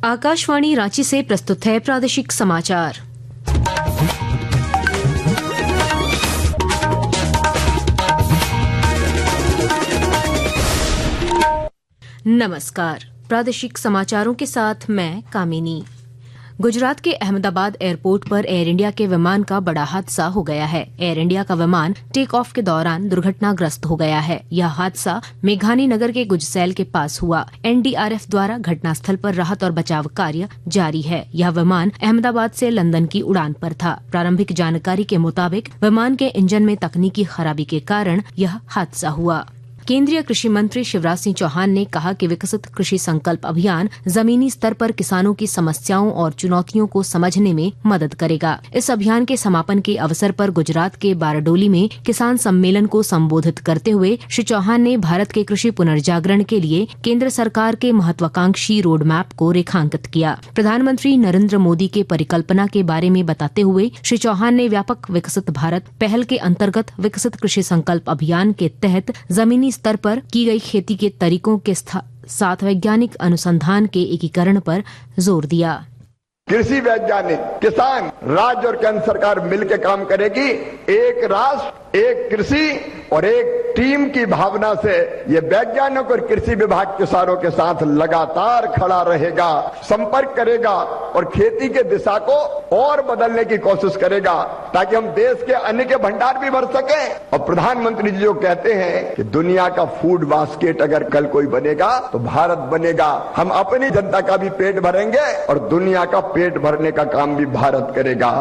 आकाशवाणी रांची से प्रस्तुत है प्रादेशिक समाचार। नमस्कार, प्रादेशिक समाचारों के साथ मैं कामिनी। गुजरात के अहमदाबाद एयरपोर्ट पर एयर इंडिया के विमान का बड़ा हादसा हो गया है। एयर इंडिया का विमान टेक ऑफ के दौरान दुर्घटनाग्रस्त हो गया है। यह हादसा मेघानी नगर के गुजसैल के पास हुआ। एनडीआरएफ द्वारा घटनास्थल पर राहत और बचाव कार्य जारी है। यह विमान अहमदाबाद से लंदन की उड़ान पर था। प्रारंभिक जानकारी के मुताबिक विमान के इंजन में तकनीकी खराबी के कारण यह हादसा हुआ। केंद्रीय कृषि मंत्री शिवराज सिंह चौहान ने कहा कि विकसित कृषि संकल्प अभियान जमीनी स्तर पर किसानों की समस्याओं और चुनौतियों को समझने में मदद करेगा। इस अभियान के समापन के अवसर पर गुजरात के बारडोली में किसान सम्मेलन को संबोधित करते हुए श्री चौहान ने भारत के कृषि पुनर्जागरण के लिए केंद्र सरकार के महत्वाकांक्षी रोड मैप को रेखांकित किया। प्रधानमंत्री नरेंद्र मोदी के परिकल्पना के बारे में बताते हुए श्री चौहान ने व्यापक विकसित भारत पहल के अंतर्गत विकसित कृषि संकल्प अभियान के तहत जमीनी स्तर पर की गई खेती के तरीकों के साथ वैज्ञानिक अनुसंधान के एकीकरण पर जोर दिया। कृषि वैज्ञानिक, किसान, राज्य और केंद्र सरकार मिलकर काम करेगी। एक राष्ट्र, एक कृषि और एक टीम की भावना से ये वैज्ञानिक और कृषि विभाग किसानों के साथ लगातार खड़ा रहेगा, संपर्क करेगा और खेती के दिशा को और बदलने की कोशिश करेगा ताकि हम देश के अन्न के भंडार भी भर सकें। और प्रधानमंत्री जी जो कहते हैं कि दुनिया का फूड बास्केट अगर कल कोई बनेगा तो भारत बनेगा। हम अपनी जनता का भी पेट भरेंगे और दुनिया का पेट भरने का काम भी भारत करेगा।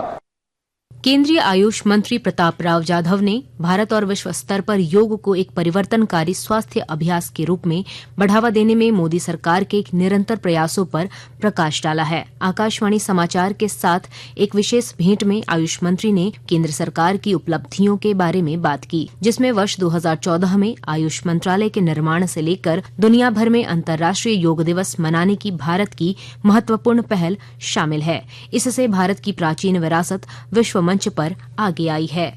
केंद्रीय आयुष मंत्री प्रताप राव जाधव ने भारत और विश्व स्तर पर योग को एक परिवर्तनकारी स्वास्थ्य अभ्यास के रूप में बढ़ावा देने में मोदी सरकार के निरंतर प्रयासों पर प्रकाश डाला है। आकाशवाणी समाचार के साथ एक विशेष भेंट में आयुष मंत्री ने केंद्र सरकार की उपलब्धियों के बारे में बात की, जिसमें वर्ष 2014 में आयुष मंत्रालय के निर्माण से लेकर दुनिया भर में अंतर्राष्ट्रीय योग दिवस मनाने की भारत की महत्वपूर्ण पहल शामिल है। इससे भारत की प्राचीन विरासत विश्व मंच पर आगे आई है।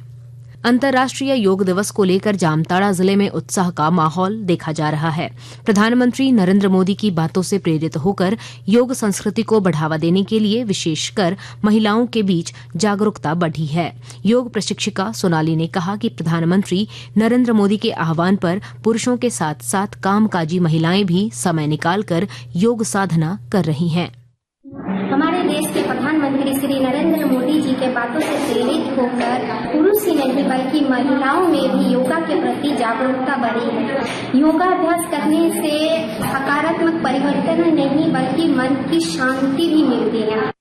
अंतर्राष्ट्रीय योग दिवस को लेकर जामताड़ा जिले में उत्साह का माहौल देखा जा रहा है। प्रधानमंत्री नरेंद्र मोदी की बातों से प्रेरित होकर योग संस्कृति को बढ़ावा देने के लिए विशेषकर महिलाओं के बीच जागरूकता बढ़ी है। योग प्रशिक्षिका सोनाली ने कहा कि प्रधानमंत्री नरेंद्र मोदी के आह्वान पर पुरुषों के साथ साथ कामकाजी महिलाएं भी समय निकालकर योग साधना कर रही हैं। हमारे देश के प्रधानमंत्री श्री नरेंद्र मोदी जी के बातों से प्रेरित होकर पुरुष ही नहीं बल्कि महिलाओं में भी योगा के प्रति जागरूकता बढ़ी है। योगाभ्यास करने से सकारात्मक परिवर्तन नहीं बल्कि मन की शांति भी मिलती है।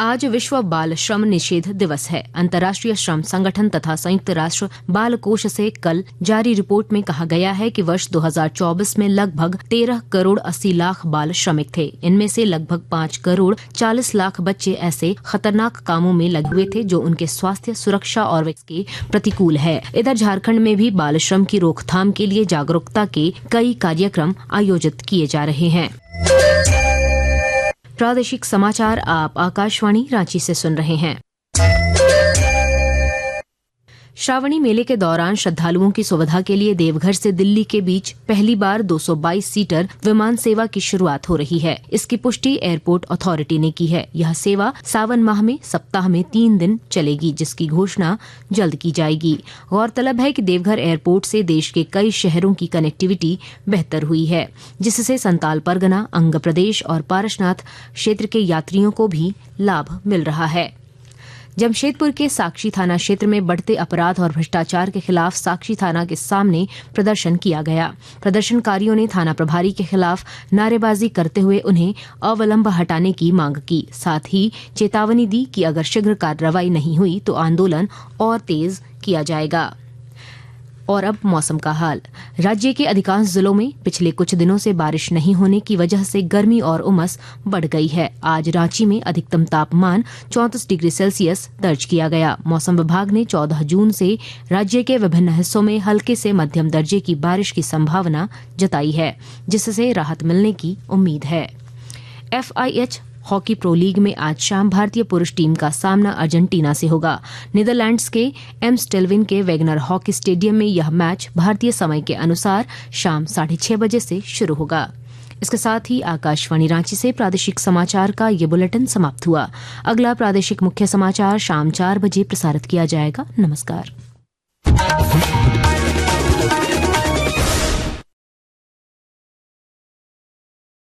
आज विश्व बाल श्रम निषेध दिवस है। अंतर्राष्ट्रीय श्रम संगठन तथा संयुक्त राष्ट्र बाल कोष से कल जारी रिपोर्ट में कहा गया है कि वर्ष 2024 में लगभग 13 करोड़ 80 लाख बाल श्रमिक थे। इनमें से लगभग 5 करोड़ 40 लाख बच्चे ऐसे खतरनाक कामों में लगे हुए थे जो उनके स्वास्थ्य, सुरक्षा और विकास के प्रतिकूल है। इधर झारखंड में भी बाल श्रम की रोकथाम के लिए जागरूकता के कई कार्यक्रम आयोजित किए जा रहे हैं। प्रादेशिक समाचार आप आकाशवाणी रांची से सुन रहे हैं। श्रावणी मेले के दौरान श्रद्धालुओं की सुविधा के लिए देवघर से दिल्ली के बीच पहली बार 222 सीटर विमान सेवा की शुरुआत हो रही है। इसकी पुष्टि एयरपोर्ट अथॉरिटी ने की है। यह सेवा सावन माह में सप्ताह में 3 दिन चलेगी, जिसकी घोषणा जल्द की जाएगी। गौरतलब है कि देवघर एयरपोर्ट से देश के कई शहरों की कनेक्टिविटी बेहतर हुई है, जिससे संताल परगना, अंग प्रदेश और पारसनाथ क्षेत्र के यात्रियों को भी लाभ मिल रहा है। जमशेदपुर के साक्षी थाना क्षेत्र में बढ़ते अपराध और भ्रष्टाचार के खिलाफ साक्षी थाना के सामने प्रदर्शन किया गया। प्रदर्शनकारियों ने थाना प्रभारी के खिलाफ नारेबाजी करते हुए उन्हें अविलंब हटाने की मांग की। साथ ही चेतावनी दी कि अगर शीघ्र कार्रवाई नहीं हुई तो आंदोलन और तेज किया जाएगा। और अब मौसम का हाल। राज्य के अधिकांश जिलों में पिछले कुछ दिनों से बारिश नहीं होने की वजह से गर्मी और उमस बढ़ गई है। आज रांची में अधिकतम तापमान 34 डिग्री सेल्सियस दर्ज किया गया। मौसम विभाग ने 14 जून से राज्य के विभिन्न हिस्सों में हल्के से मध्यम दर्जे की बारिश की संभावना जताई है, जिससे राहत मिलने की उम्मीद है। FIH हॉकी प्रो लीग में आज शाम भारतीय पुरुष टीम का सामना अर्जेंटीना से होगा। नीदरलैंड्स के एम्स्टेल्विन के वेगनर हॉकी स्टेडियम में यह मैच भारतीय समय के अनुसार शाम 6:30 बजे से शुरू होगा। इसके साथ ही आकाशवाणी रांची से प्रादेशिक समाचार का ये बुलेटिन समाप्त हुआ। अगला प्रादेशिक मुख्य समाचार शाम 4 बजे प्रसारित किया जाएगा। नमस्कार।